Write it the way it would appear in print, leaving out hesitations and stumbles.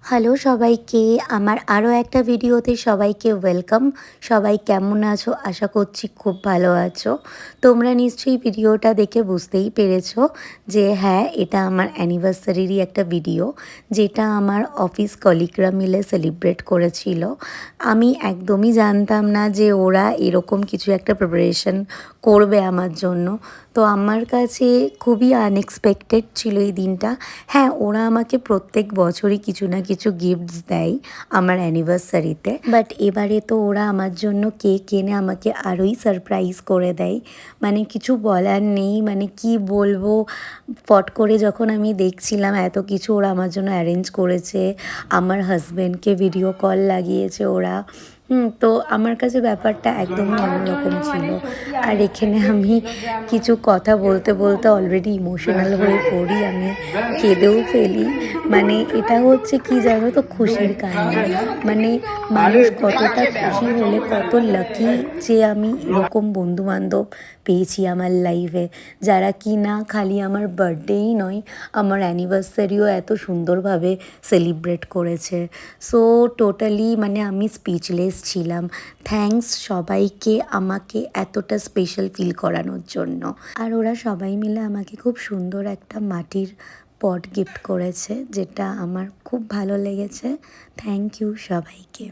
Hello সবাইকে, আমার আরও একটা ভিডিওতে সবাইকে ওয়েলকাম। সবাই কেমন আছো? আশা করছি খুব ভালো আছো। তোমরা নিশ্চয়ই ভিডিওটা দেখে বুঝতেই পেরেছো যে হ্যাঁ, এটা আমার অ্যানিভার্সারিরই একটা ভিডিও, যেটা আমার অফিস কলিগরা মিলে সেলিব্রেট করেছিল। আমি একদমই জানতাম না যে ওরা এরকম কিছু একটা প্রিপারেশন করবে আমার জন্য। তো আমার কাছে খুবই আনএক্সপেক্টেড ছিল এই দিনটা। হ্যাঁ, ওরা আমাকে প্রত্যেক বছরই কিছু না কিছু গিফটস দেয় আমার অ্যানিভার্সারিতে, বাট এবারে তো ওরা আমার জন্য কেক এনে আমাকে আরোই সারপ্রাইজ করে দেয়। মানে কিছু বলার নেই, মানে কি বলবো। ফট করে যখন আমি দেখছিলাম এত কিছু ওরা আমার জন্য অ্যারেঞ্জ করেছে, আমার হাজব্যান্ডকে ভিডিও কল লাগিয়েছে ওরা। তো আমার কাছে ব্যাপারটা একদমই অন্যরকম ছিল। আর এখানে আমি কিছু কথা বলতে বলতে অলরেডি ইমোশনাল হয়ে পড়ি, আমি কেঁদেও ফেলি। মানে এটা হচ্ছে কি জানো তো, খুশির কান্না। মানে মানুষ কতটা খুশি হলে কত লাকি যে আমি এরকম বন্ধুবান্ধব পেয়েছি আমার লাইফে, যারা কি না খালি আমার বার্থডেই নয়, আমার অ্যানিভার্সারিও এত সুন্দরভাবে সেলিব্রেট করেছে। সো টোটালি মানে আমি স্পিচলেস ছিলাম। থ্যাঙ্কস সবাইকে আমাকে এতটা স্পেশাল ফিল করানোর জন্য। আর ওরা সবাই মিলে আমাকে খুব সুন্দর একটা মাটির পট গিফট করেছে, যেটা আমার খুব ভালো লেগেছে। থ্যাংক ইউ সবাইকে।